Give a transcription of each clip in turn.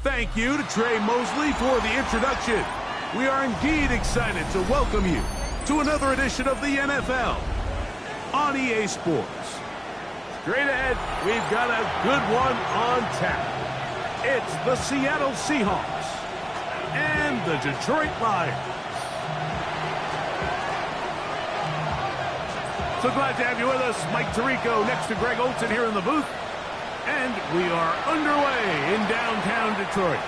Thank you to Trey Mosley for the introduction. We are indeed excited to welcome you to another edition of the NFL on EA Sports. Straight ahead, we've got a good one on tap. It's the Seattle Seahawks and the Detroit Lions. So glad to have you with us. Mike Tirico next to Greg Olsen here in the booth. And we are underway in downtown Detroit.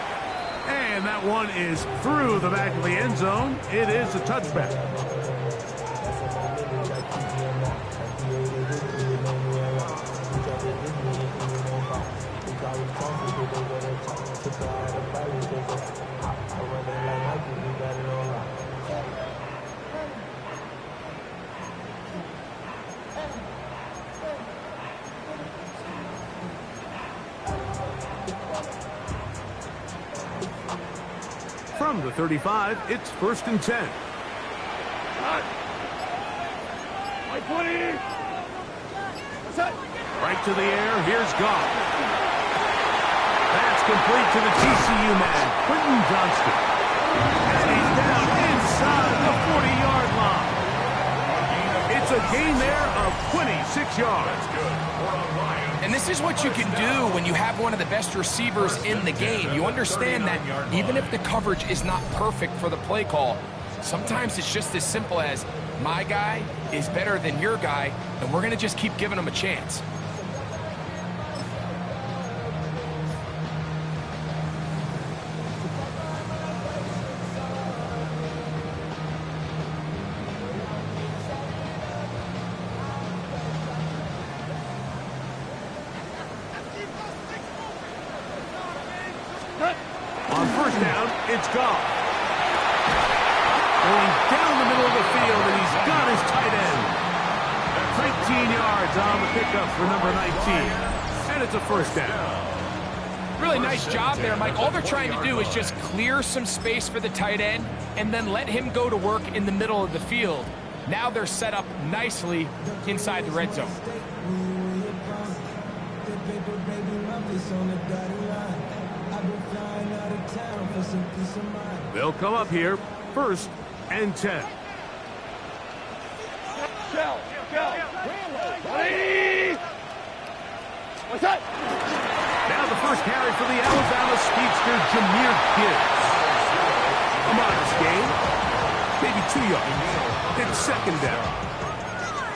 And that one is through the back of the end zone. It is a touchback. From the 35, it's 1st and 10. Right to the air, here's Goff. That's complete to the TCU man, Quentin Johnston. And he's down inside the 40-yard line. It's a gain there of 26 yards. And this is what you can do when you have one of the best receivers in the game. You understand that even if the coverage is not perfect for the play call, sometimes it's just as simple as my guy is better than your guy, and we're going to just keep giving him a chance. On 1st down, it's Goff. Going down the middle of the field, and he's got his tight end. 19 yards on the pickup for number 19. And it's a 1st down. Really nice job there, Mike. All they're trying to do is just clear some space for the tight end and then let him go to work in the middle of the field. Now they're set up nicely inside the red zone. They'll come up here, 1st and 10. Now the first carry for the Alabama speedster, Jahmyr Gibbs. A modest gain, maybe 2 yards. It's 2nd down.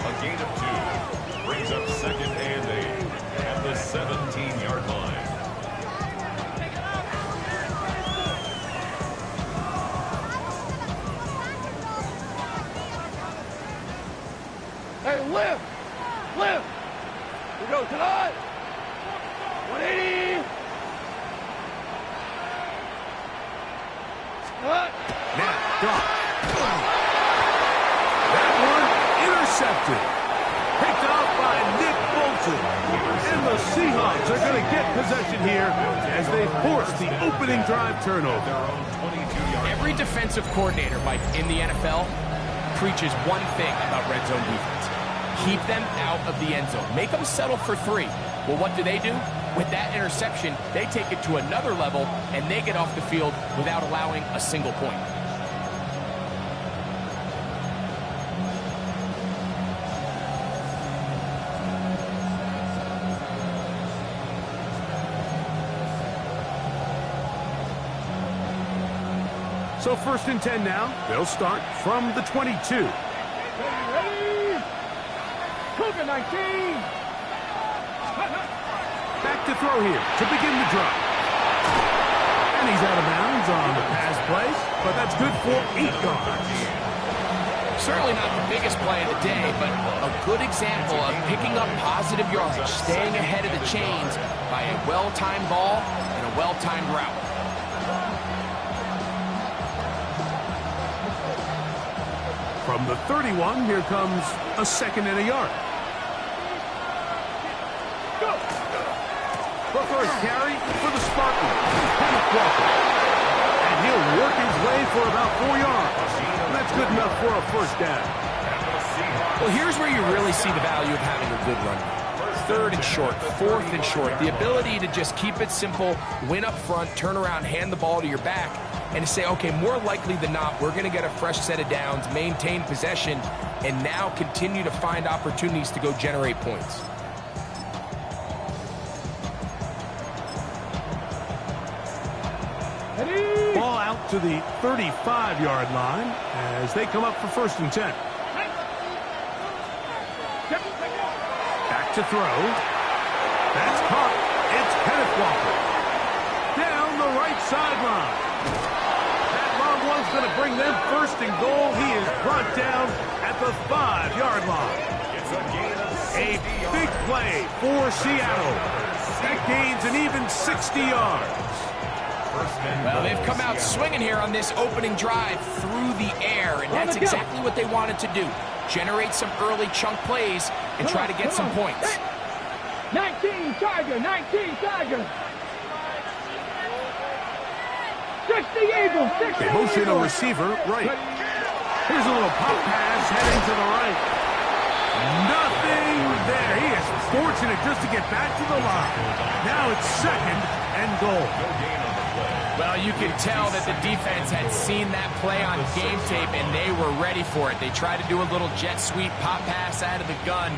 A gain of 2 brings up 2nd and 8 at the 17-yard line. Hey, lift! Lift! We go tonight! 180! Now, Goff. That one intercepted. Picked off by Nick Bolton. And the Seahawks are going to get possession here as they force the opening drive turnover. Every defensive coordinator, Mike, in the NFL preaches one thing about red zone defense. Keep them out of the end zone. Make them settle for 3. Well, what do? With that interception, they take it to another level, and they get off the field without allowing a single point. So 1st and 10 now. They'll start from the 22. Ready? Cougar 19! to throw here to begin the drive. And he's out of bounds on the pass play, but that's good for 8 yards. Certainly not the biggest play of the day, but a good example of picking up positive yardage, staying ahead of the chains by a well-timed ball and a well-timed route. From the 31, here comes a 2nd and a yard. The first carry for the Spartans, Kenneth Walker. And he'll work his way for about 4 yards. That's good enough for a first down. Well, here's where you really see the value of having a good run. 3rd and short, 4th and short. The ability to just keep it simple, win up front, turn around, hand the ball to your back, and to say, okay, more likely than not, we're going to get a fresh set of downs, maintain possession, and now continue to find opportunities to go generate points. Ball out to the 35-yard line as they come up for 1st and 10. Back to throw. That's caught. It's Kenneth Walker. Down the right sideline. That long one's going to bring them 1st and goal. He is brought down at the 5-yard line. A big play for Seattle. That gains an even 60 yards. Well, they've come out swinging here on this opening drive through the air, and that's exactly what they wanted to do. Generate some early chunk plays and try to get some points. 19 Tiger, 19 Tiger. 60 Eagles, 60 They motion Eagles. a receiver right. Here's a little pop pass heading to the right. Nothing there. He is fortunate just to get back to the line. Now it's 2nd and goal. Well, you can tell that the defense had seen that play on game tape, and they were ready for it. They tried to do a little jet sweep pop pass out of the gun.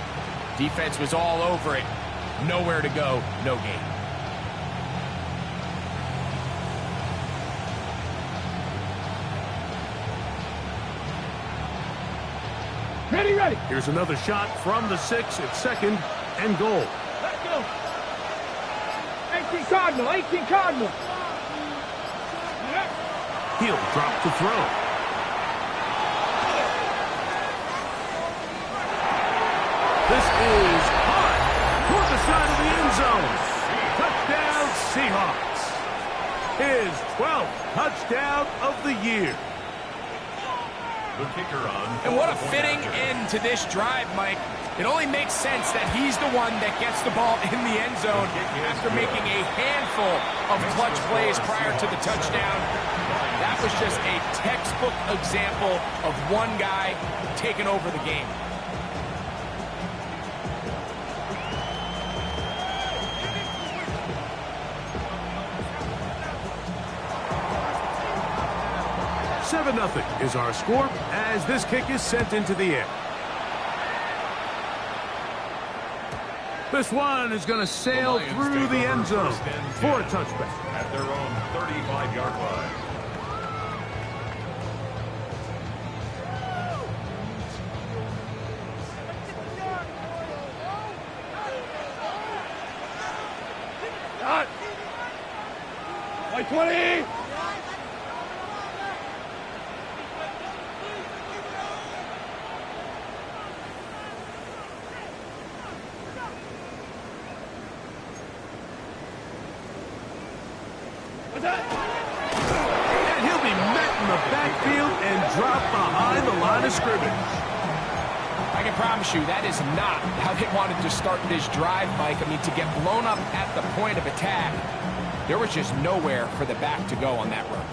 Defense was all over it. Nowhere to go, no gain. Ready, ready. Here's another shot from the 6 at 2nd and goal. Let's go. 18 Cardinal, 18 Cardinal. He'll drop to throw. This is hard toward the side of the end zone. Touchdown, Seahawks. His 12th touchdown of the year. The kicker on. And what a fitting end to this drive, Mike. It only makes sense that he's the one that gets the ball in the end zone after making a handful of clutch plays prior to the touchdown. That was just a textbook example of one guy taking over the game. Seven 7-0 is our score as this kick is sent into the air. This one is going to sail through the end zone for a touchback. At their own 35-yard line. White 20! And he'll be met in the backfield and dropped behind the line of scrimmage. I can promise you that is not how they wanted to start this drive, Mike. I mean, to get blown up at the point of attack, there was just nowhere for the back to go on that run.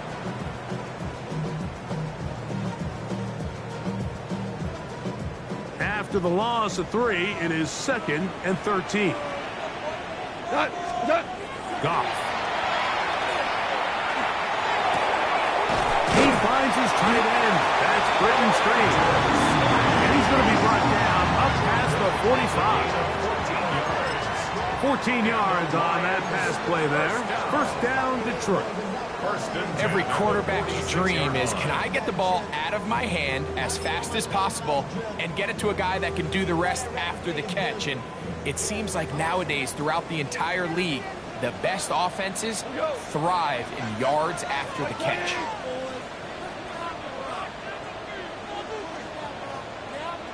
After the loss of 3, it is 2nd and 13. Goff. He finds his tight end. That's Britton Strange. And he's going to be brought down up past the 45. 14 yards on that pass play there. First down, Detroit. Every quarterback's dream is, can I get the ball out of my hand as fast as possible and get it to a guy that can do the rest after the catch? And it seems like nowadays, throughout the entire league, the best offenses thrive in yards after the catch.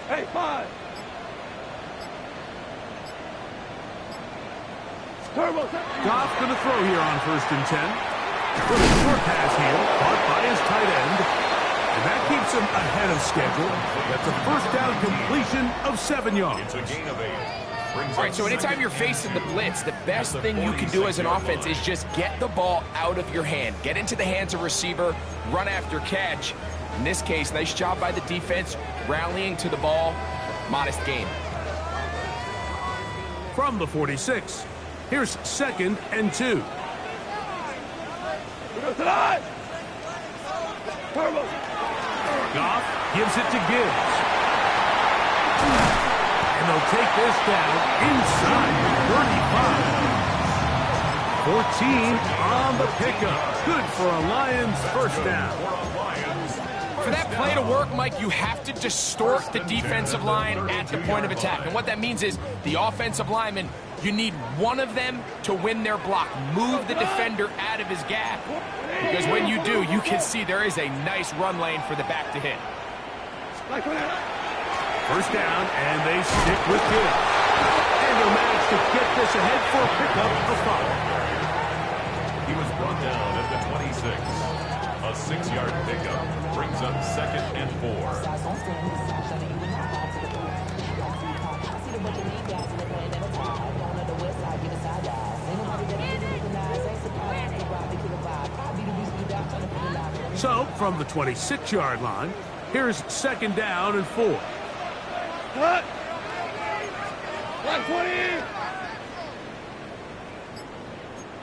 Hey, 5. Turbo. Goff going to throw here on 1st and 10. With a short pass here, caught by his tight end. And that keeps him ahead of schedule. That's a first down completion of 7 yards. It's a gain of 8. All right, so anytime you're facing the blitz, the best thing you can do as an offense is just get the ball out of your hand. Get into the hands of receiver, run after catch. In this case, nice job by the defense, rallying to the ball. Modest gain. From the 46, here's 2nd and 2. Turbo. Goff gives it to Gibbs. And they'll take this down inside the 35. 14 on the pickup. Good for a Lions first down. For that play to work, Mike, you have to distort the defensive line at the point of attack. And what that means is the offensive lineman, you need one of them to win their block. Move the defender out of his gap. Because when you do, you can see there is a nice run lane for the back to hit. First down, and they stick with Gibbs. And they'll manage to get this ahead for a pickup of 5. He was brought down at the 26. A 6-yard pickup brings up 2nd and 4. So, from the 26-yard line, here's 2nd down and 4. Cut. Line 20.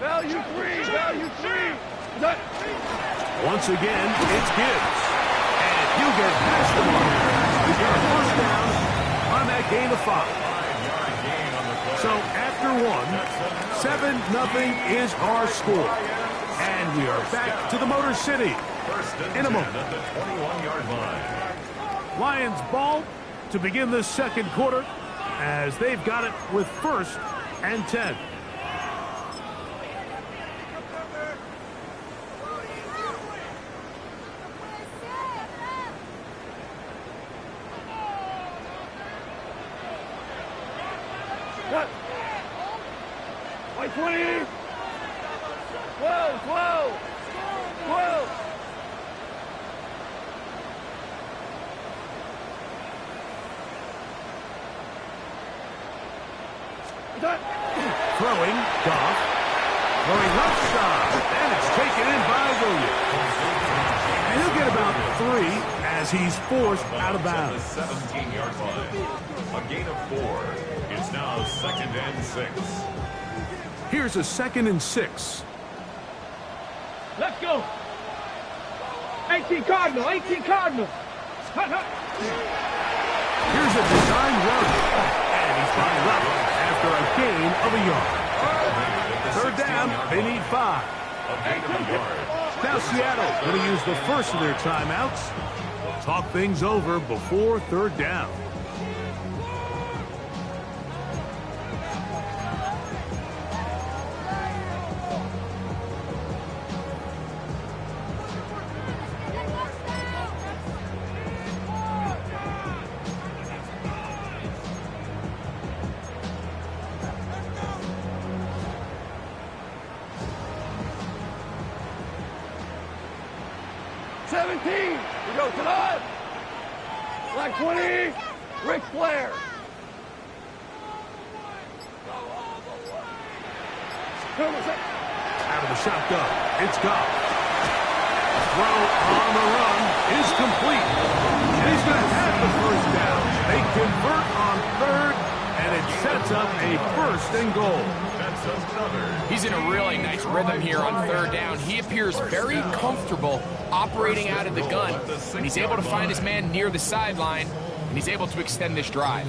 Value 3. Value 3. Cut. Once again, it's Gibbs. And he'll get past the mark. We got a first down on that gain of 5. So after 1, 7-0 is our score. And we are back to the Motor City in a moment. At the 21-yard line. Lions ball to begin the second quarter as they've got it with 1st and 10. White 20. 12, 12. 12. Throwing, Goff. Throwing left side, and it's taken in by Williams. And he'll get about 3 as he's forced out of bounds. 17-yard line. A gain of 4. It's now 2nd and 6. Here's a 2nd and 6. Let's go. 18 Cardinal. 18 Cardinal. Here's a design run. And he's brought up after a gain of a yard. 3rd down, they need 5. Now Seattle going to use the first of their timeouts. Talk things over before 3rd down. We go to the Black 20. Ric Flair. Out of the shotgun, it's Goff. Throw on the run is complete. And he's going to have the first down. They convert on 3rd, and it sets up a 1st and goal. He's in a really nice rhythm here on 3rd down. He appears very comfortable operating out of the gun, and he's able to find his man near the sideline, and he's able to extend this drive.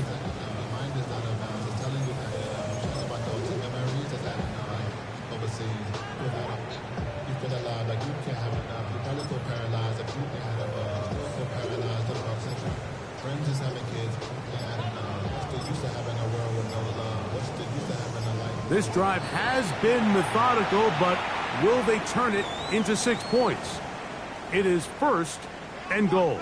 This drive has been methodical, but will they turn it into 6 points? It is 1st and goal.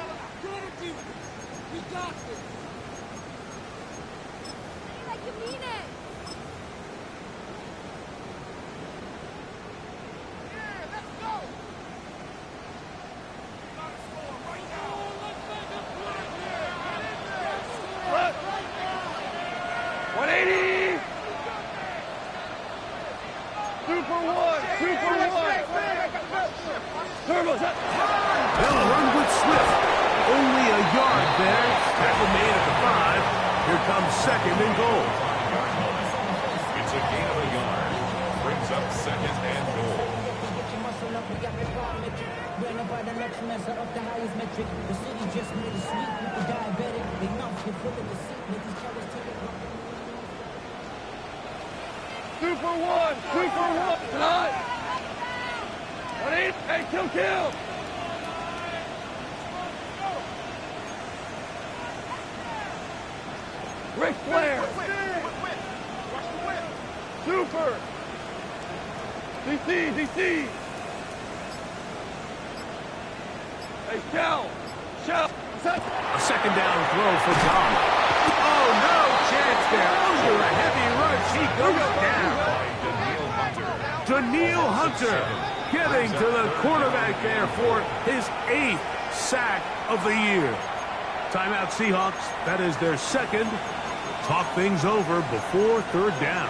They'll run with Swift. Only a yard there. Tackle made at the 5. Here comes 2nd and goal. It's a gain of a yard. Brings up 2nd and goal. Two for one tonight. 1-8. Hey, kill. Ric Flair. Super. DC. Hey, Shell. A 2nd down throw for Tom. Oh, no chance there. Under a heavy rush, he goes down. Daniil Hunter getting to the quarterback there for his 8th sack of the year. Timeout Seahawks. That is their 2nd. Talk things over before 3rd down.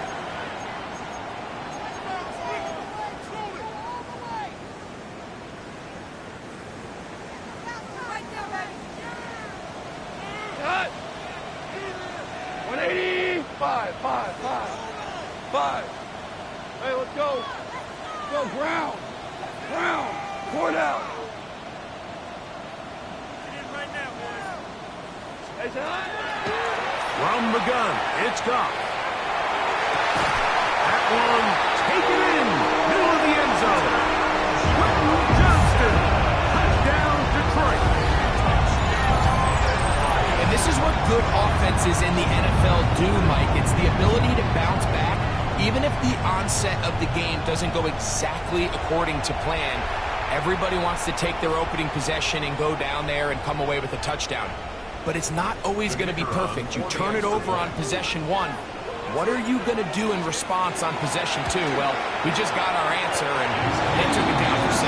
Cut. 180. 5. Hey, let's go. Go, Brown. 4 down. Hey, tonight. From the gun, it's Goff. That one taken in, middle of the end zone. Quentin Johnston, touchdown Detroit. And this is what good offenses in the NFL do, Mike. It's the ability to bounce back, even if the onset of the game doesn't go exactly according to plan. Everybody wants to take their opening possession and go down there and come away with a touchdown. But it's not always going to be perfect. You turn it over on possession 1. What are you going to do in response on possession 2? Well, we just got our answer, and they took it down for 6.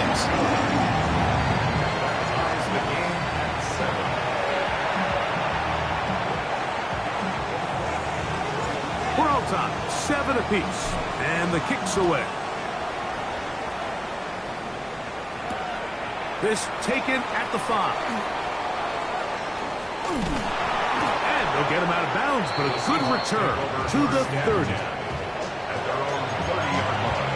We're all time, 7 apiece, and the kick's away. This taken at the 5. And they'll get him out of bounds, but a good return to the 30. At their own 30-yard line.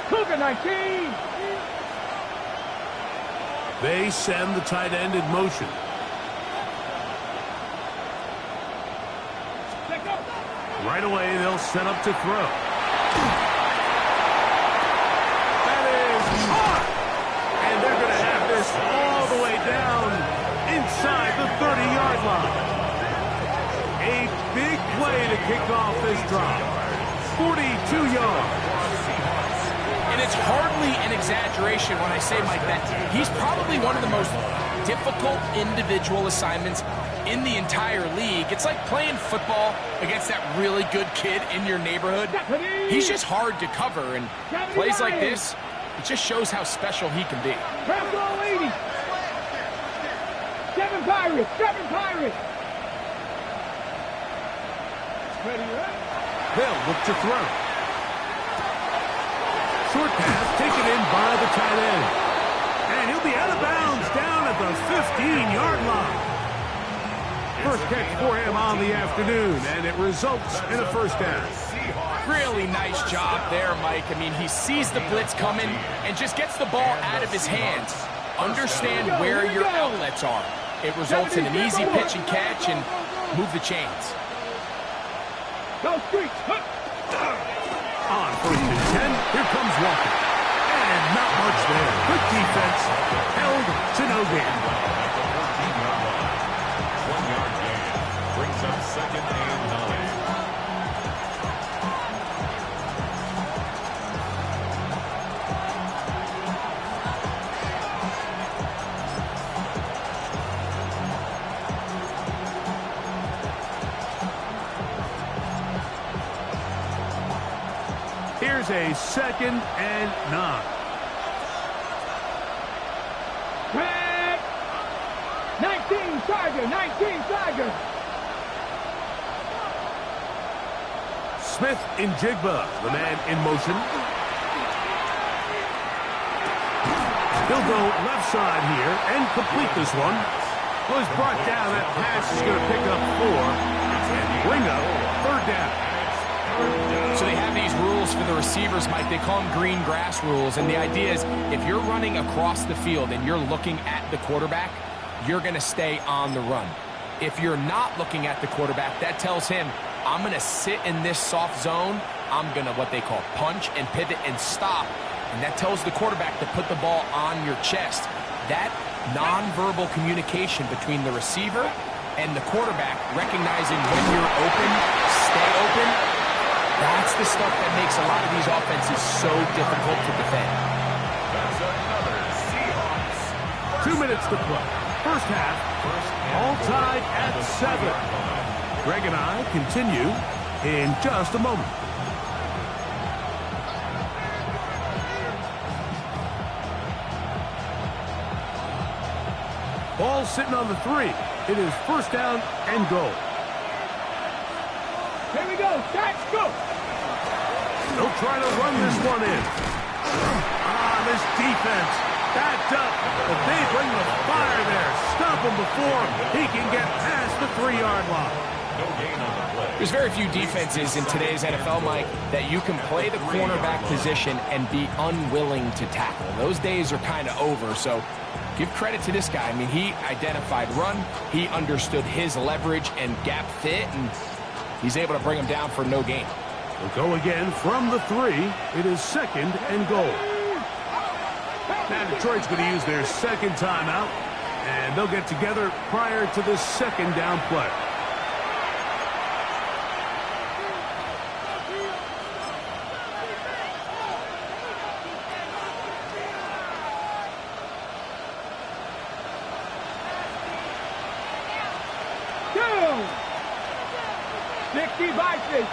Cougar 19. They send the tight end in motion. Right away, they'll set up to throw. That is hard. And they're going to have this all the way down inside the 30-yard line. A big play to kick off this drive. 42 yards. And it's hardly an exaggeration when I say, Mike, that he's probably one of the most difficult individual assignments in the entire league. It's like playing football against that really good kid in your neighborhood. He's just hard to cover, and plays like this, it just shows how special he can be. Bravo 80. 7 Pirates. Ready, right? They'll look to throw. Short pass taken in by the tight end. And he'll be out of bounds down at the 15-yard line. First catch for him on the afternoon, and it results in a first down. Really nice job there, Mike. I mean, he sees the blitz coming and just gets the ball out of his hands. Understand where your outlets are. It results in an easy pitch and catch, and move the chains. Go streets. On 1st and 10, here comes Walker. And not much there. Good defense, held to no gain. At the 14-yard line. 1-yard gain. Brings up 2nd and 9. Here's a 2nd and 9. Red. 19 Tiger. 19 Tiger. Smith in Jigba, the man in motion. He'll go left side here and complete this one. Well, he's brought down. That pass is going to pick up 4 and bring up 3rd down. So they have these rules for the receivers, Mike. They call them green grass rules. And the idea is if you're running across the field and you're looking at the quarterback, you're going to stay on the run. If you're not looking at the quarterback, that tells him, I'm going to sit in this soft zone. I'm going to what they call punch and pivot and stop. And that tells the quarterback to put the ball on your chest. That nonverbal communication between the receiver and the quarterback, recognizing when you're open, stay open, that's the stuff that makes a lot of these offenses so difficult to defend. That's another Seahawks. 2 minutes to play. First half, all tied at 7. Greg and I continue in just a moment. Ball sitting on the 3. It is 1st down and goal. Here we go. Catch, go. They'll try to run this one in. This defense backed up, but they bring the fire there. Stop him before he can get past the 3-yard line. No gain on the play. There's very few defenses in today's NFL, Mike, that you can play the cornerback position and be unwilling to tackle. Those days are kind of over, so give credit to this guy. I mean, he identified run, he understood his leverage and gap fit, and he's able to bring him down for no gain. We'll go again from the 3. It is 2nd and goal. Now Detroit's going to use their 2nd timeout, and they'll get together prior to the 2nd down play.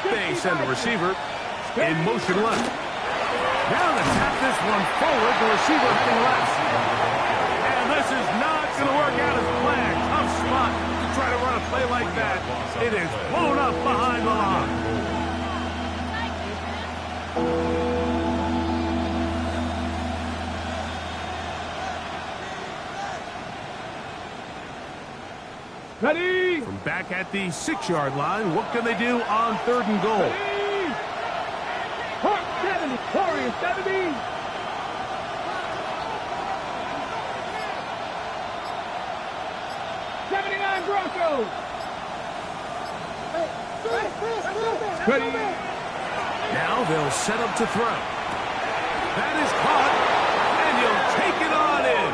They send the receiver in motion left. Now to tap this one forward, the receiver looking left. And this is not going to work out as planned. Tough spot to try to run a play like that. It is blown up behind the line. Ready. From back at the 6-yard line, what can they do on 3rd and goal? Ready. Hawk 70. Warrior 70. Broncos. Ready. Now they'll set up to throw. That is caught, and he'll take it on in.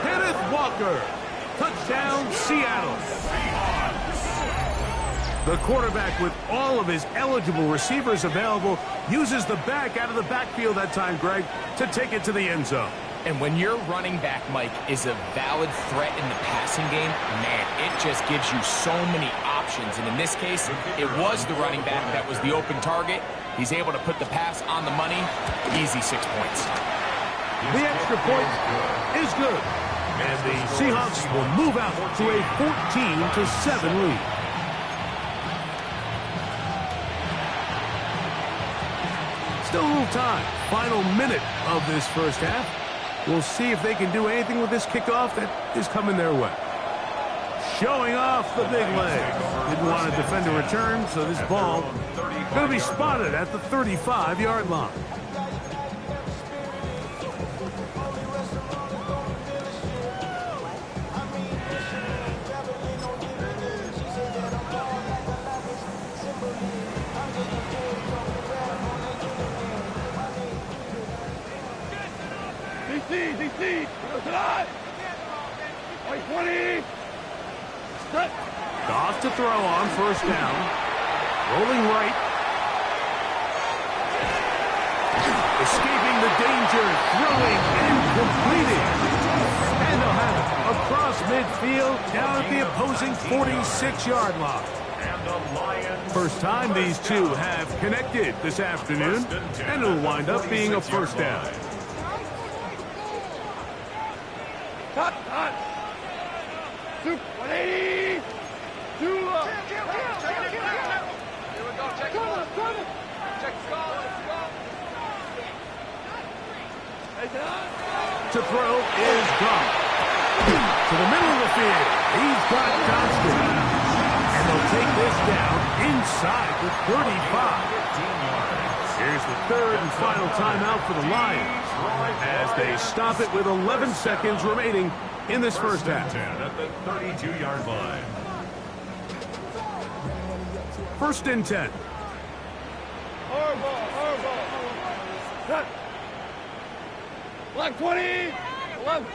Kenneth Walker. Touchdown, Seattle. The quarterback, with all of his eligible receivers available, uses the back out of the backfield that time, Greg, to take it to the end zone. And when your running back, Mike, is a valid threat in the passing game, man, it just gives you so many options. And in this case, it was the running back that was the open target. He's able to put the pass on the money. Easy 6 points. The extra point is good. And the Seahawks will move out to a 14-7 lead. Still a little time. Final minute of this first half. We'll see if they can do anything with this kickoff that is coming their way. Showing off the big leg. Didn't want to defend a return, so this ball going to be spotted at the 35-yard line. DC. Go to the Like 20. Set. Goff to throw on first down. Rolling right. Escaping the danger. Throwing and completing. And they'll have it across midfield down at the opposing 46-yard line. First time these two have connected this afternoon, and it'll wind up being a first down. Cut. 180. Here we go. Check it. Check Scott. To throw is Goff. To the middle of the field. He's got Johnston. And they'll take this down inside the 35. Here's the third and final timeout for the Lions as they stop it with 11 seconds remaining in this first half. At the 32-yard line. First and 10. Hardball. Cut. Black 20. 11.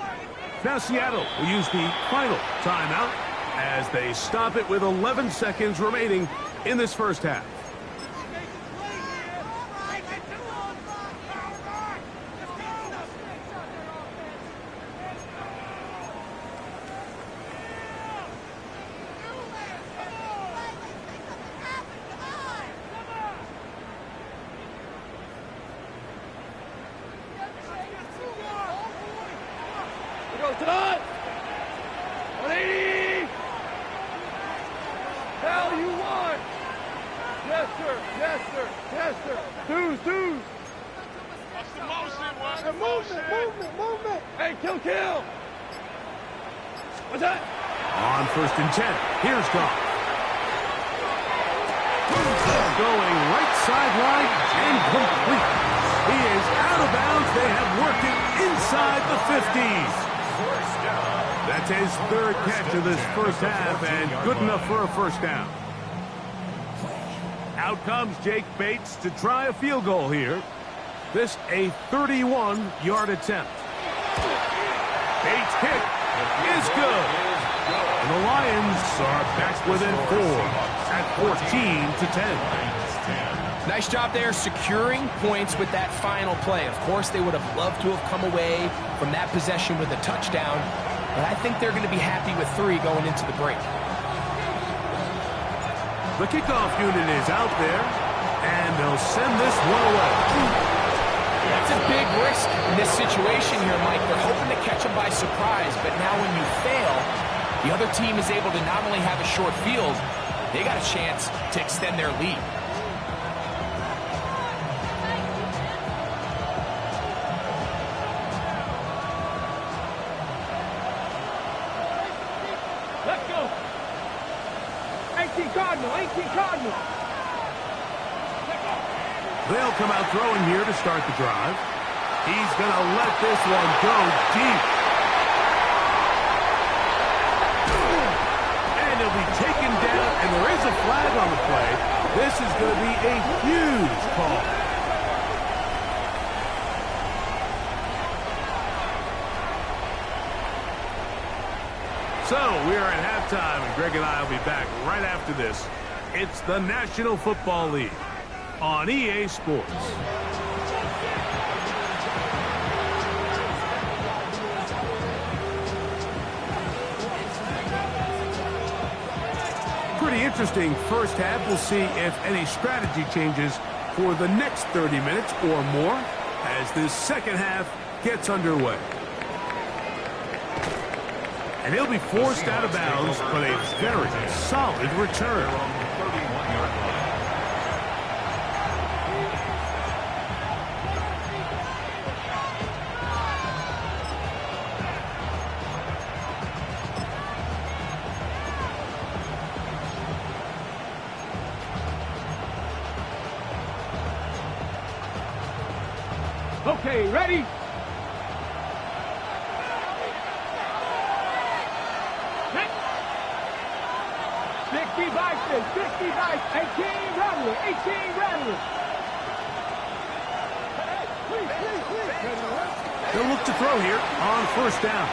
Now Seattle will use the final timeout as they stop it with 11 seconds remaining in this first half. Tonight, 180. Hell you want? Yes, sir. Twos. What's the motion? The movement. Hey, kill. What's that? On first and 10, here's Goff. Going right sideline and complete. He is out of bounds. They have worked it inside the 50s. That's his third catch of this first half, and good enough for a first down. Out comes Jake Bates to try a field goal here. This a 31-yard attempt. Bates' kick is good. And the Lions are back within 4 at 14-10. Nice job there securing points with that final play. Of course, they would have loved to have come away from that possession with a touchdown, but I think they're going to be happy with 3 going into the break. The kickoff unit is out there, and they'll send this one away. That's a big risk in this situation here, Mike. They're hoping to catch them by surprise, but now when you fail, the other team is able to not only have a short field, they got a chance to extend their lead. Let's go. 18 Cardinal. They'll come out throwing here to start the drive. He's going to let this one go deep. And he'll be taken down, and there is a flag on the play. This is going to be a huge call. So we are at halftime, and Greg and I will be back right after this. It's the National Football League on EA Sports. Pretty interesting first half. We'll see if any strategy changes for the next 30 minutes or more as this second half gets underway. And he'll be forced out of bounds, but a very solid return. Okay, ready? Device, 18 rattling. Please. They'll look to throw here on first down.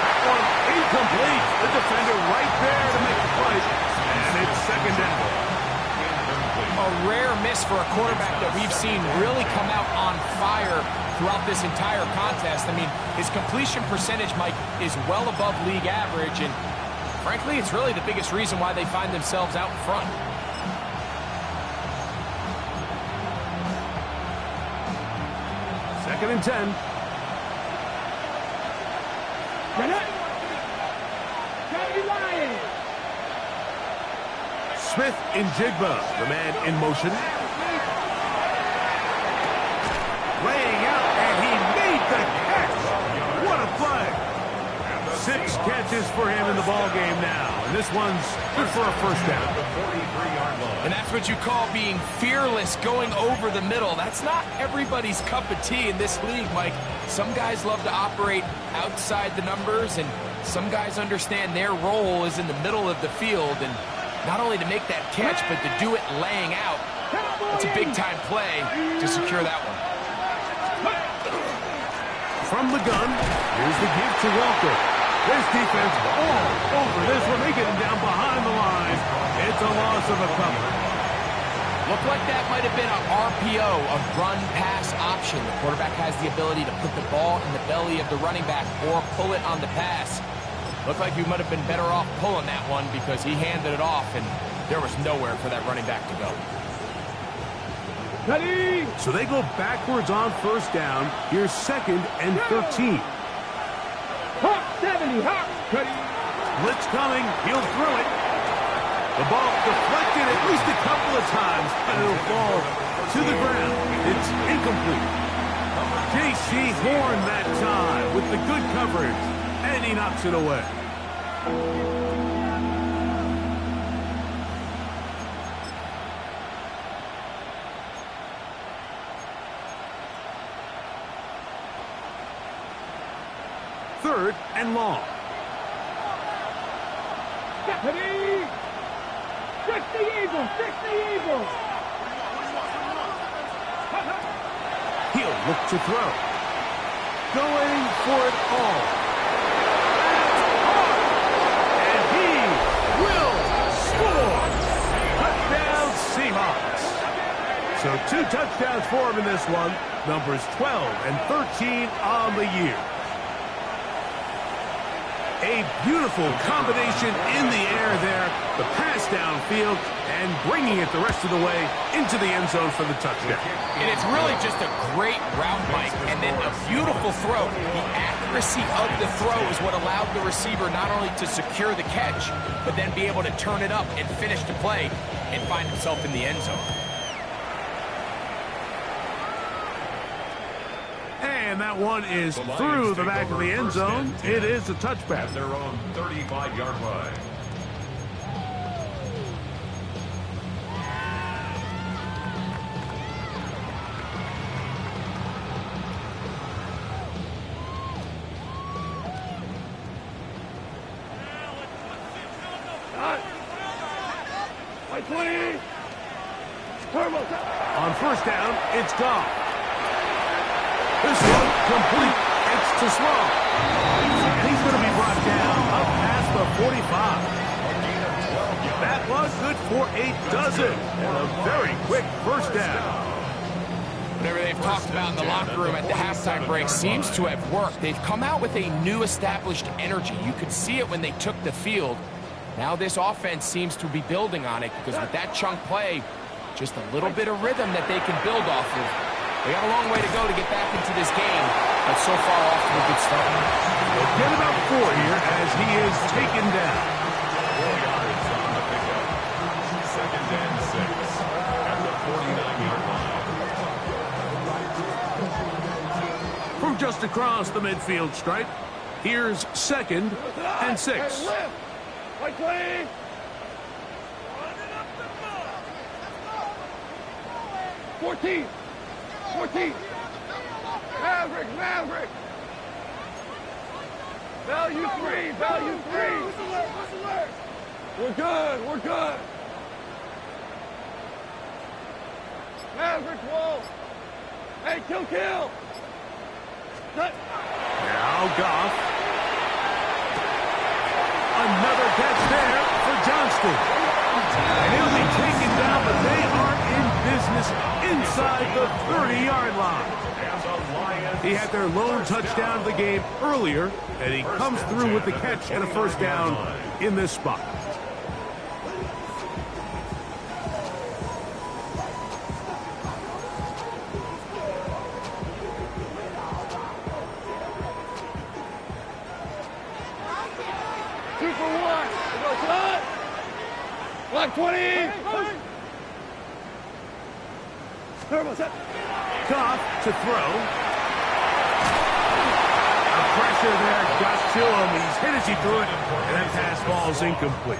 That one incomplete. The defender right there to make the play. And it's second down. A rare miss for a quarterback that we've seen really come out on fire throughout this entire contest. I mean, his completion percentage, Mike, is well above league average, and frankly, it's really the biggest reason why they find themselves out in front. Second and 10. Smith in Jigba, the man in motion. Laying out, and he made the catch. What a play. 6 catches for him in the ball game now. And this one's good for a first down. And that's what you call being fearless, going over the middle. That's not everybody's cup of tea in this league, Mike. Some guys love to operate outside the numbers, and some guys understand their role is in the middle of the field, and not only to make that catch, but to do it laying out. It's a big-time play to secure that one. From the gun, here's the give to Walker. This defense all over this one. They get him down behind the line. It's a loss of a couple. Looked like that might have been an RPO, a run-pass option. The quarterback has the ability to put the ball in the belly of the running back or pull it on the pass. Looked like you might have been better off pulling that one because he handed it off, and there was nowhere for that running back to go. So they go backwards on first down. Here's second and 13. Hawk 70, Hawk. Blitz coming. He'll throw it. The ball deflected at least a couple of times, and it'll fall to the ground. It's incomplete. J.C. Horn that time with the good coverage, and he knocks it away. Third and long. Stephanie! 60 Eagles! 60 Eagles! He'll look to throw. Going for it all. And he will score! Touchdown Seahawks! So 2 touchdowns for him in this one. Numbers 12 and 13 on the year. A beautiful combination in the air there. The pass downfield and bringing it the rest of the way into the end zone for the touchdown. And it's really just a great route, Mike, and then a beautiful throw. The accuracy of the throw is what allowed the receiver not only to secure the catch, but then be able to turn it up and finish the play and find himself in the end zone. And that one is through the back of the end zone. It is a touchback. At their own 35-yard line. White 20! On first down, it's gone. This one complete. It's to Sloan. And he's going to be brought down up past the 45. That was good for a dozen. And a very quick first down. Whatever they've talked about in the locker room at the halftime break seems to have worked. They've come out with a new established energy. You could see it when they took the field. Now this offense seems to be building on it because with that chunk play, just a little bit of rhythm that they can build off of. They got a long way to go to get back into this game, but so far off to a good start. They'll get about 4 here as he is taken down. 4 yards on the pickup. Second and 6 at the 49-yard line. From just across the midfield stripe, here's second and 6. White 20! 14! 14! Maverick! Value 3! Value 3! We're good! Maverick wall! Hey, kill. Cut. Now Goff. Another catch there for Johnston. And he'll be taken down, but they are in business inside the 30-yard line. He had their lone touchdown of the game earlier, and he comes through with the catch and a first down in this spot. Black 20! Goff to throw. A pressure there got to him. He's hit as he threw it, and that pass falls incomplete.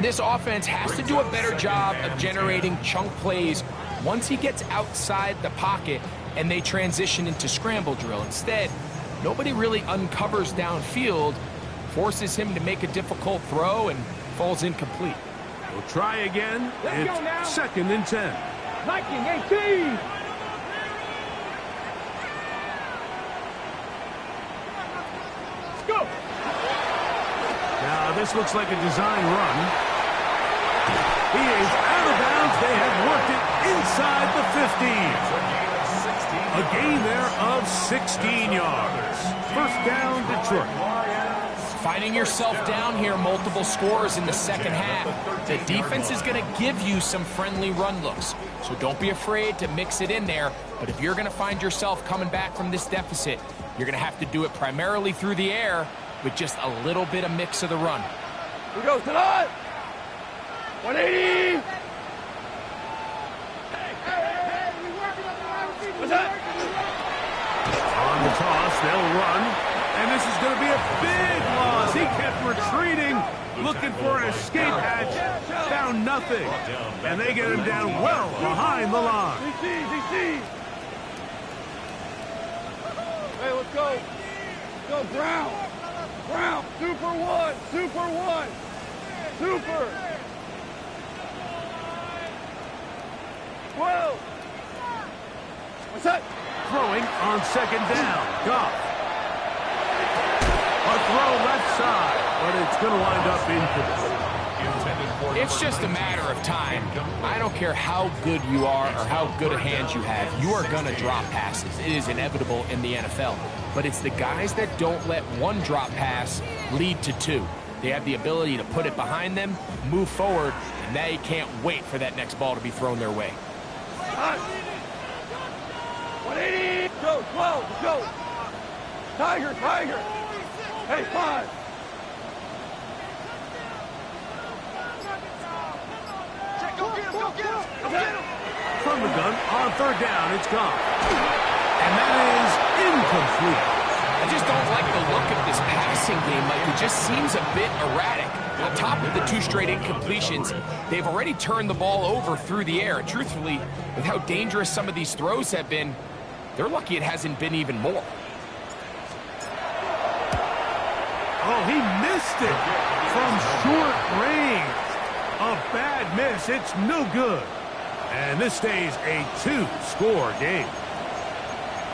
This offense has to do a better job of generating chunk plays once he gets outside the pocket and they transition into scramble drill. Instead, nobody really uncovers downfield, forces him to make a difficult throw, and falls incomplete. We'll try again. It's 2nd and 10. Viking 18! Go! Now, this looks like a design run. He is out of bounds. They have worked it inside the 15. A gain there of 16 yards. First down, Detroit. Finding yourself down here, multiple scores in the second half. The defense is going to give you some friendly run looks, so don't be afraid to mix it in there. But if you're going to find yourself coming back from this deficit, you're going to have to do it primarily through the air with just a little bit of mix of the run. Here goes tonight! 180! What's that? On the toss, they'll run. And this is going to be a big loss. He kept retreating, looking for an escape hatch. Found nothing. And they get him down well behind the line. ZC! Hey, let's go. Go, Brown. Super one. Super. 12. What's that? Throwing on 2nd down. Goff. A throw left side, but it's going to wind up incomplete. It's just a matter of time. I don't care how good you are or how good a hand you have, you are going to drop passes. It is inevitable in the NFL. But it's the guys that don't let one drop pass lead to two. They have the ability to put it behind them, move forward, and they can't wait for that next ball to be thrown their way. 180! Go, 12, go! Tiger! Hey, 5! From the gun, on 3rd down, it's gone. And that is incomplete. I just don't like the look of this passing game. Like, it just seems a bit erratic. On top of the 2 straight incompletions, they've already turned the ball over through the air. Truthfully, with how dangerous some of these throws have been, they're lucky it hasn't been even more. Oh, he missed it from short range. A bad miss. It's no good. And this stays a 2-score game.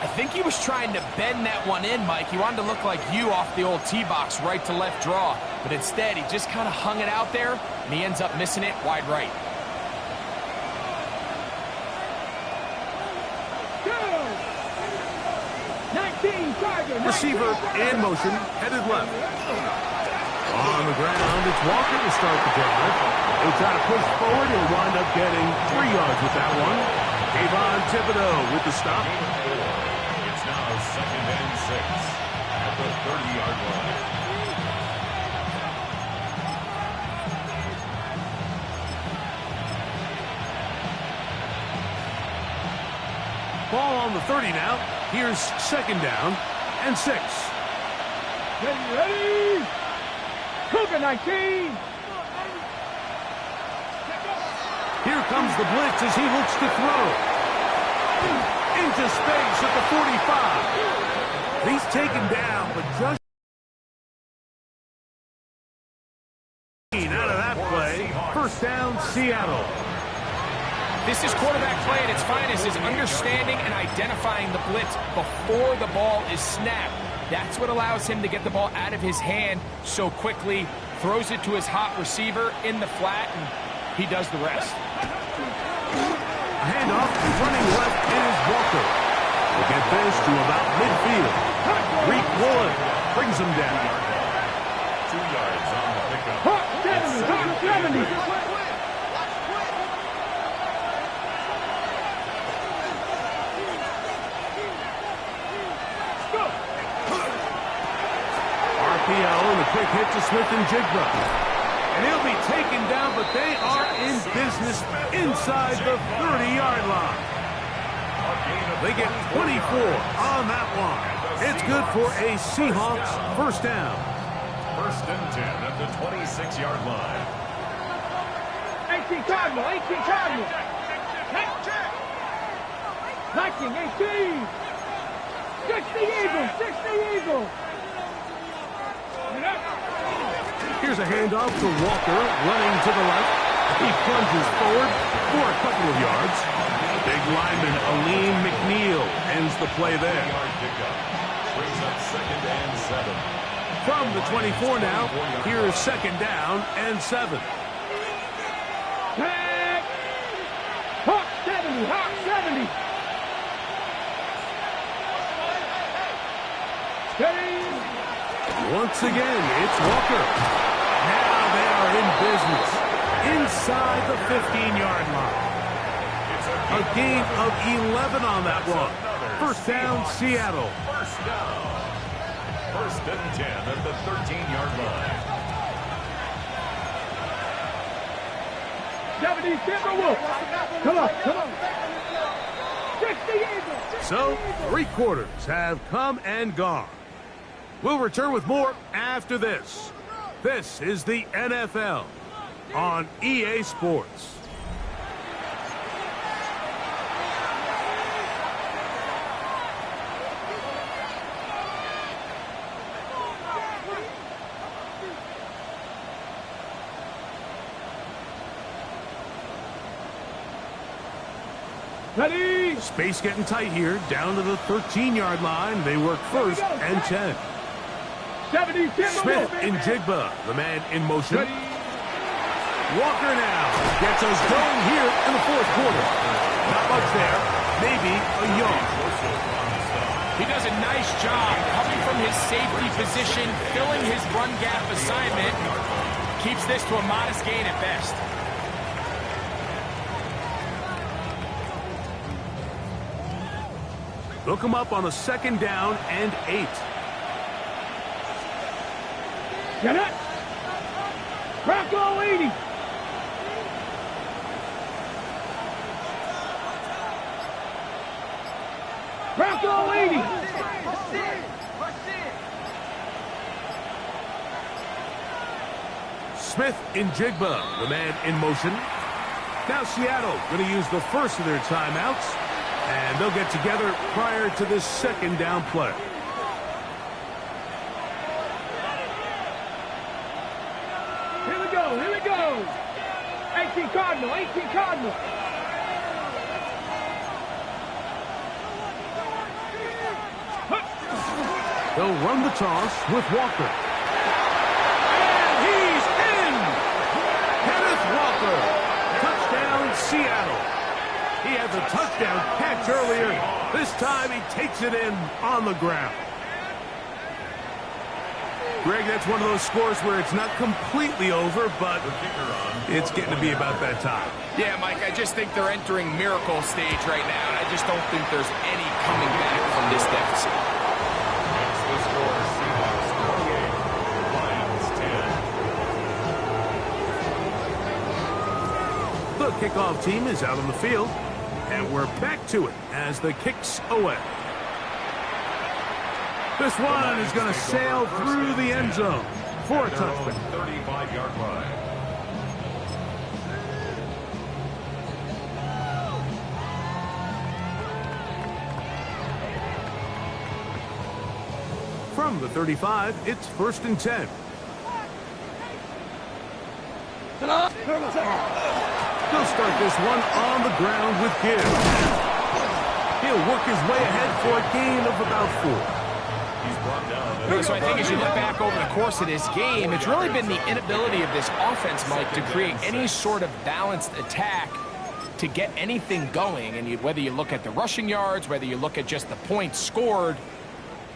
I think he was trying to bend that one in, Mike. He wanted to look like you off the old tee box, right to left draw. But instead, he just kind of hung it out there, and he ends up missing it wide right. Receiver in motion, headed left. On the ground, it's Walker to start the drive. He'll try to push forward. He'll wind up getting 3 yards with that one. Kayvon Thibodeau with the stop. It's now 2nd and 6 at the 30-yard line. Ball on the 30 now. Here's 2nd down and 6. Ready! Cougar 19! Here comes the blitz as he looks to throw. Into space at the 45. He's taken down, but just out of that play. First down, Seattle. This is quarterback play at its finest, is understanding and identifying the blitz before the ball is snapped. That's what allows him to get the ball out of his hand so quickly, throws it to his hot receiver in the flat, and he does the rest. A handoff, running left is Walker. We'll get this to about midfield. Reek Wood brings him down. 2 yards on the pickup. 70. RPO and a quick hit to Smith and Jigba. And he'll be taken down, but they are in business inside the 30-yard line. They get 24 on that one. It's good for a Seahawks first down. 1st and 10 at the 26-yard line. 18 Cardinal. 19, 18. 60 Eagles. Here's a handoff to Walker, running to the left. He plunges forward for a couple of yards. Big lineman Aleem McNeil ends the play there. Brings up 2nd and 7. From the 24 now, here's 2nd down and 7. Tag. Hawk 70. Steady. Once again, it's Walker. Now they are in business inside the 15-yard line. A gain of 11 on that one. First down, Seattle. 1st and 10 at the 13-yard line. 70 Timberwolves. Come on. 60 Eagles. So, 3 quarters have come and gone. We'll return with more after this. This is the NFL on EA Sports. Ready. Space getting tight here, down to the 13-yard line. They work 1st and 10. 70 Smith in Jigba, the man in motion. Walker now gets us going here in the 4th quarter. Not much there, maybe a yard. He does a nice job coming from his safety position, filling his run gap assignment. Keeps this to a modest gain at best. Look him up on a 2nd down and 8. Get it. Rocco 80. Rocco 80. Smith in Jigba, the man in motion. Now Seattle going to use the first of their timeouts, and they'll get together prior to this 2nd down play. Here we go. 18 Cardinal. They'll run the toss with Walker. And he's in! Kenneth Walker. Touchdown, Seattle. He had the touchdown catch earlier. This time he takes it in on the ground. Greg, that's one of those scores where it's not completely over, but it's getting to be about that time. Yeah, Mike, I just think they're entering miracle stage right now, and I just don't think there's any coming back from this deficit. That's the score. Seahawks 28, Lions 10. The kickoff team is out on the field, and we're back to it as the kick's away. This one is going to sail through the end zone for a touchdown. 35-yard line. From the 35, it's 1st and 10. He'll start this one on the ground with give. He'll work his way ahead for a gain of about 4. He's brought down. So I think as you look back over the course of this game, it's really been the inability of this offense, Mike, to create any sort of balanced attack to get anything going. And whether you look at the rushing yards, whether you look at just the points scored,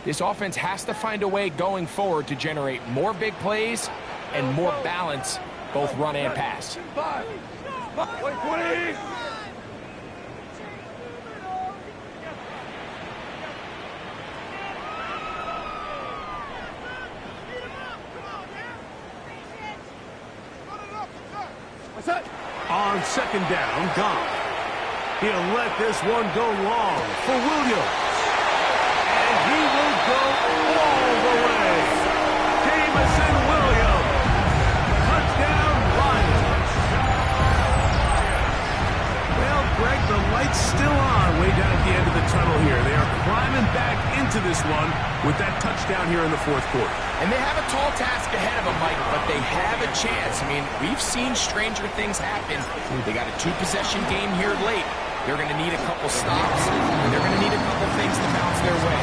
this offense has to find a way going forward to generate more big plays and more balance, both run and pass. 20. On second down, gone. He'll let this one go long for Williams. And he will go all the way. Jamison Williams. Touchdown, Lions. Well, Greg, the light's still on way down at the end of the tunnel here. They are climbing back into this one with that touchdown here in the fourth quarter. And they have a tall task ahead of them, Mike, but they have a chance. I mean, we've seen stranger things happen. They got a 2-possession game here late. They're going to need a couple stops, and they're going to need a couple things to bounce their way.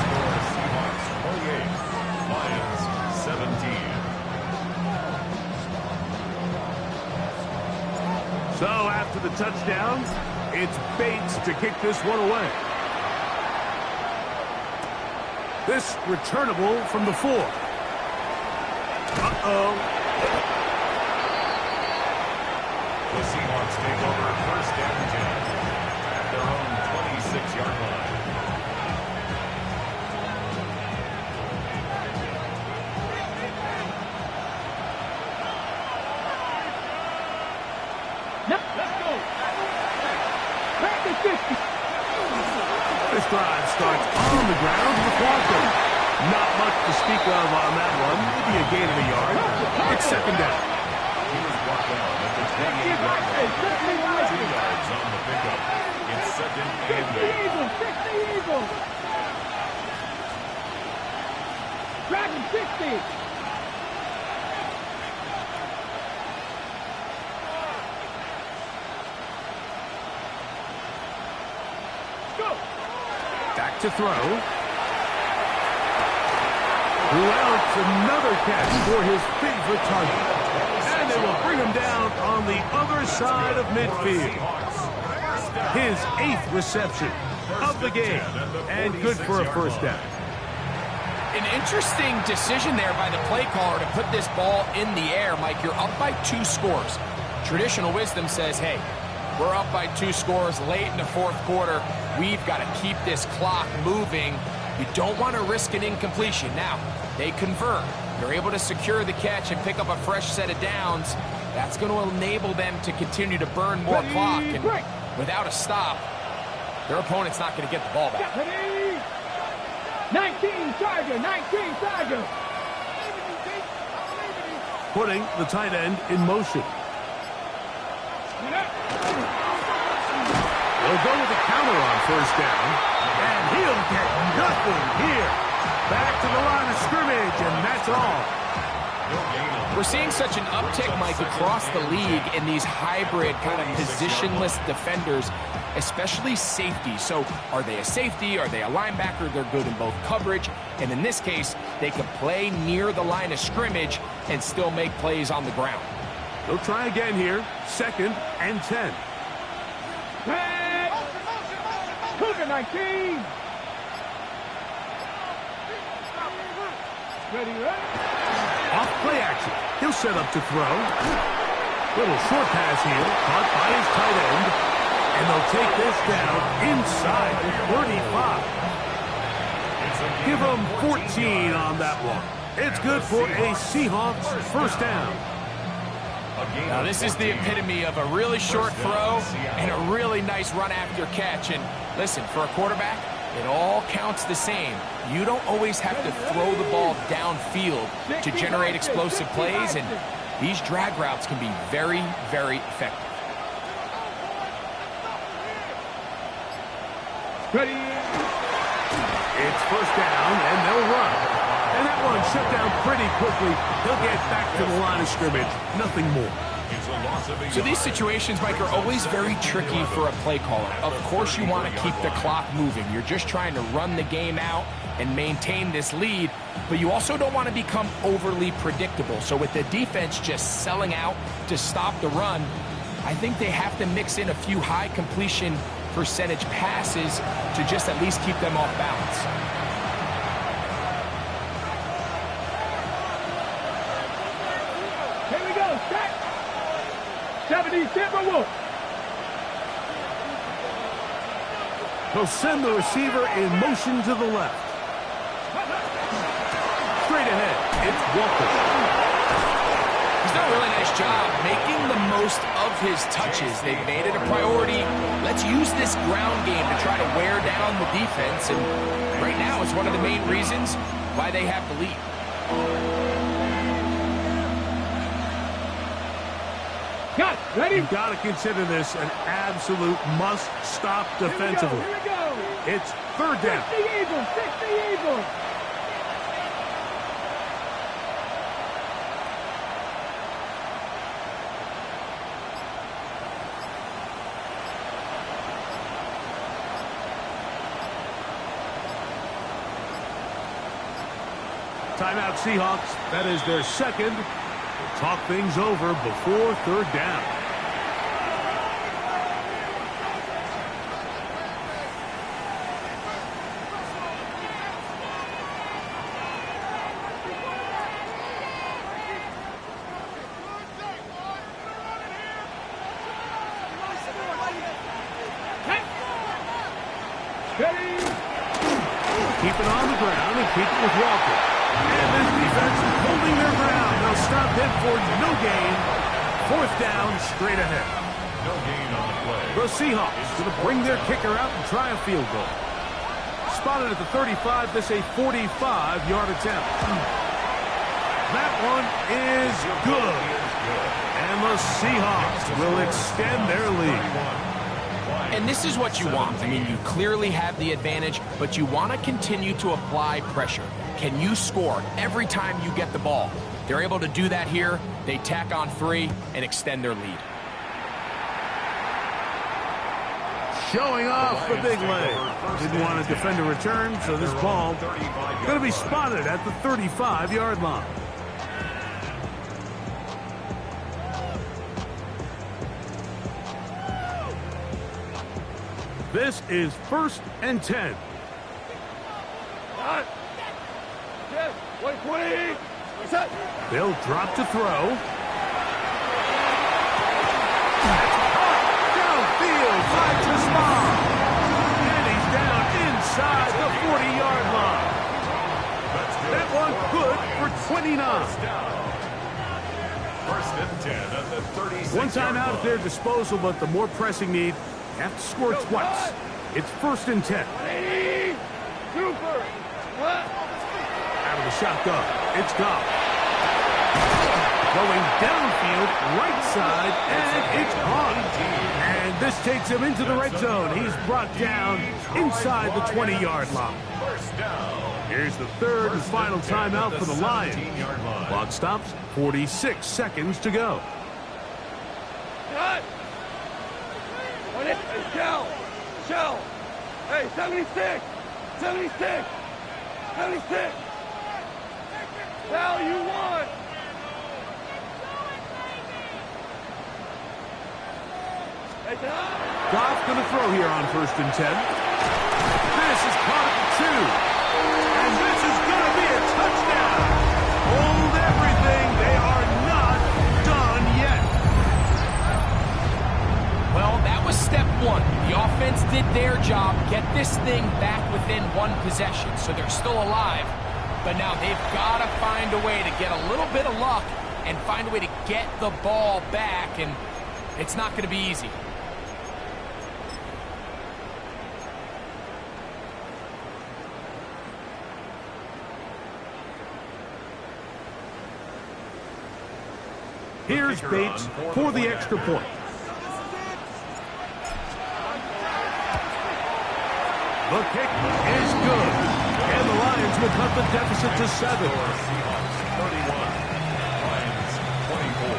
Lions 17. So after the touchdown, it's Bates to kick this one away. This returnable from the 4. Uh-oh. The Seahawks take over first down 10 at their own 26-yard line. Let's go. Back to 50. This drive starts on the ground with Walker. Not much to speak of on that one. Maybe a gain of a yard. It's second down. He was brought down at the 28-yard line. 2 yards on the pickup. It's second and 8. 60 Eagles. Dragon 60. Back to throw. Well, it's another catch for his favorite target. And they will bring him down on the other side of midfield. His 8th reception of the game. And good for a first down. An interesting decision there by the play caller to put this ball in the air, Mike. You're up by 2 scores. Traditional wisdom says, hey, we're up by 2 scores late in the fourth quarter. We've got to keep this clock moving. You don't want to risk an incompletion. Now, they convert. They're able to secure the catch and pick up a fresh set of downs. That's going to enable them to continue to burn more clock. And without a stop, their opponent's not going to get the ball back. 19 Charger, 19 Charger. Putting the tight end in motion. They'll go with the counter on first down. And he'll get nothing here. Back to the line of scrimmage, and that's all. We're seeing such an uptick, Mike, across the league in these hybrid kind of positionless defenders, especially safety. So are they a safety? Are they a linebacker? They're good in both coverage. And in this case, they can play near the line of scrimmage and still make plays on the ground. They'll try again here. Second and 10. Cougar 19. Ready, ready. Off play action. He'll set up to throw. Little short pass here. Caught by his tight end. And they'll take this down inside the 35. Give them 14 on that one. It's good for a Seahawks first down. Now, this is the epitome of a really short throw and a really nice run after catch. And listen, for a quarterback, it all counts the same. You don't always have to throw the ball downfield to generate explosive plays, and these drag routes can be very, very effective. Ready. It's first down, and they'll run. And that one shut down pretty quickly. He'll get back to the line of scrimmage. Nothing more. It's a loss of a So these yard. situations, Mike, are always very tricky for a play caller. Of course you want to keep the clock moving. You're just trying to run the game out and maintain this lead, but you also don't want to become overly predictable. So with the defense just selling out to stop the run, I think they have to mix in a few high completion percentage passes to just at least keep them off balance. Here we go, set. 70 Timberwolves. He'll send the receiver in motion to the left. Straight ahead, it's Walker. He's done a really nice job making the most of his touches. They've made it a priority. Let's use this ground game to try to wear down the defense, and right now it's one of the main reasons why they have the lead. Got ready? You've got to consider this an absolute must-stop defensively. Here we go. It's third down. 60 Eagles, 60 Eagles. Timeout Seahawks. That is their second. We'll talk things over before third down. Ready? Keep it on the ground and keep it with Walker. And this defense is holding their ground. They'll stop him for no gain. Fourth down, straight ahead. No gain on the play. The Seahawks going to bring their kicker out and try a field goal. Spotted at the 35, this a 45-yard attempt. That one is good. And the Seahawks will extend their lead. And this is what you want. I mean, you clearly have the advantage, but you want to continue to apply pressure. Can you score every time you get the ball? They're able to do that here. They tack on 3 and extend their lead. Showing off the big leg. Didn't want to defend a return, so this ball going to be spotted at the 35-yard line. This is 1st and 10. Hot. Yes, 120. Set. They'll drop to throw. Downfield, finds the spot. And he's down inside the 40-yard line. That one good for 29. First and 10 at the 36. One time out at their disposal, but the more pressing need, have to score twice. It's 1st and 10. Super. Out of the shotgun. It's gone. Going downfield, right side, and it's gone. And this takes him into the red zone. He's brought down inside the 20-yard line. First down. Here's the third and final timeout for the Lions. 17-yard line. Clock stops, 46 seconds to go. Cut. Shell. Shell. Hey, 76. 76. 76. Now you want. Hey, Goff going to throw here on 1st and 10. This is caught at the 2. And this is going to be a touchdown. Hold everything. They are not done yet. Well, that was step 1. The offense did their job, get this thing back within 1 possession, so they're still alive. But now they've got to find a way to get a little bit of luck and find a way to get the ball back, and it's not going to be easy. Here's Bates for the extra point. The kick is good. And the Lions will cut the deficit to 7. Seahawks 31. Lions 24.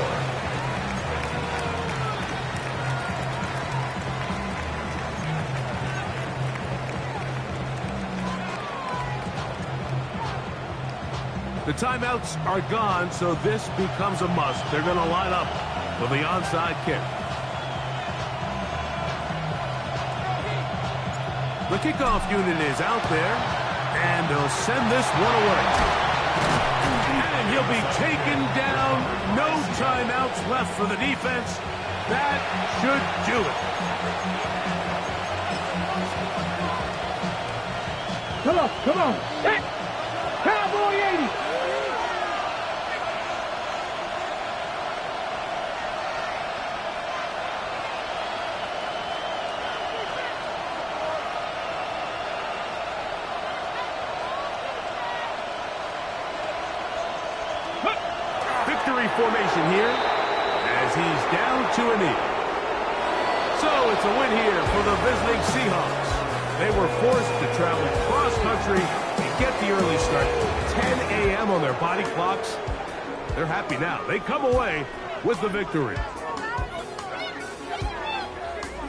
The timeouts are gone, so this becomes a must. They're going to line up for the onside kick. The kickoff unit is out there, and they'll send this one away. And he'll be taken down. No timeouts left for the defense. That should do it. Come on. Hit. Cowboy 80. Victory formation here as he's down to a knee. So it's a win here for the visiting Seahawks. They were forced to travel cross-country and get the early start. 10 a.m. on their body clocks. They're happy now. They come away with the victory.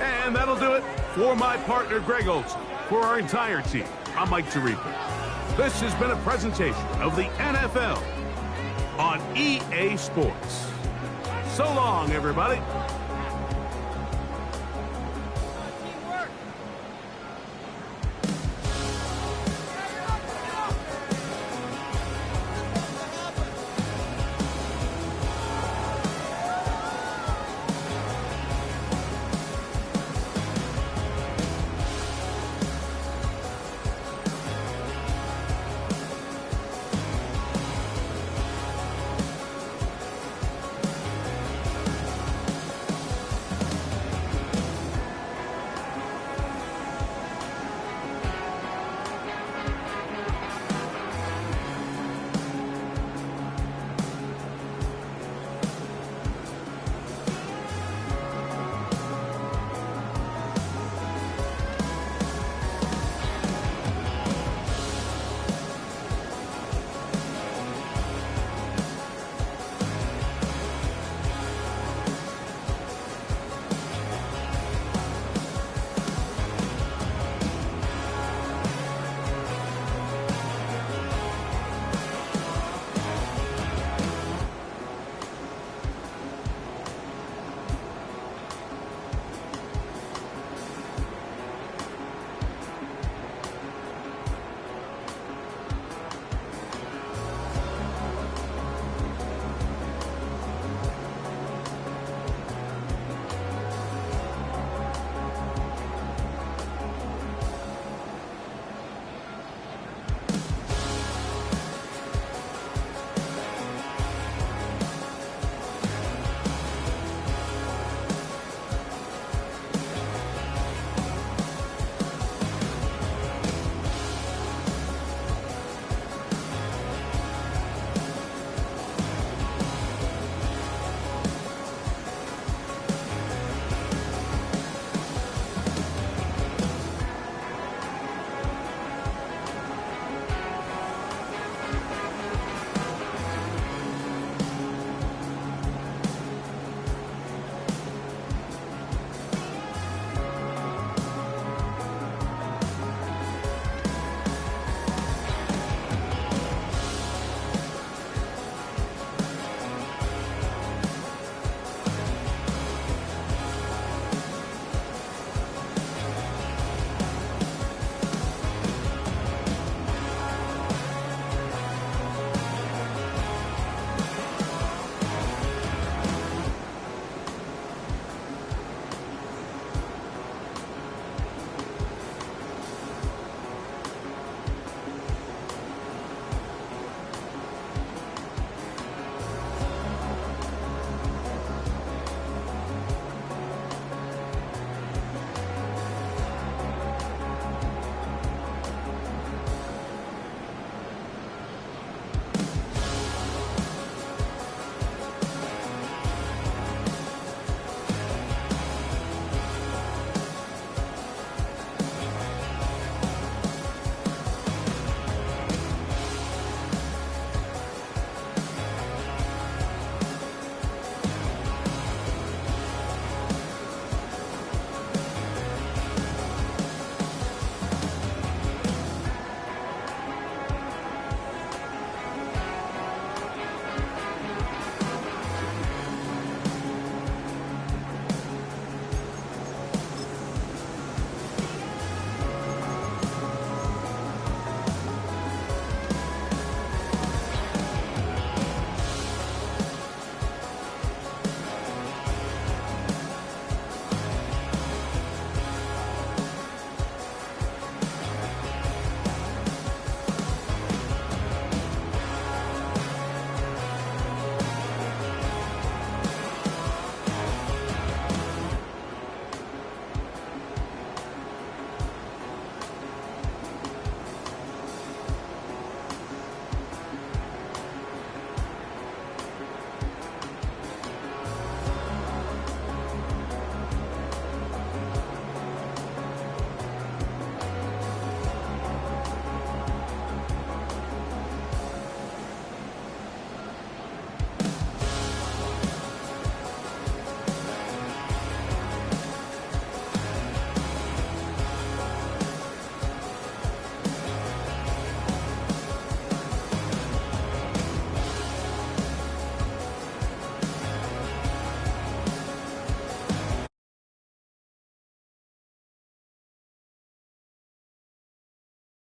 And that'll do it for my partner, Greg Olson. For our entire team, I'm Mike Tirico. This has been a presentation of the NFL on EA Sports. So long, everybody.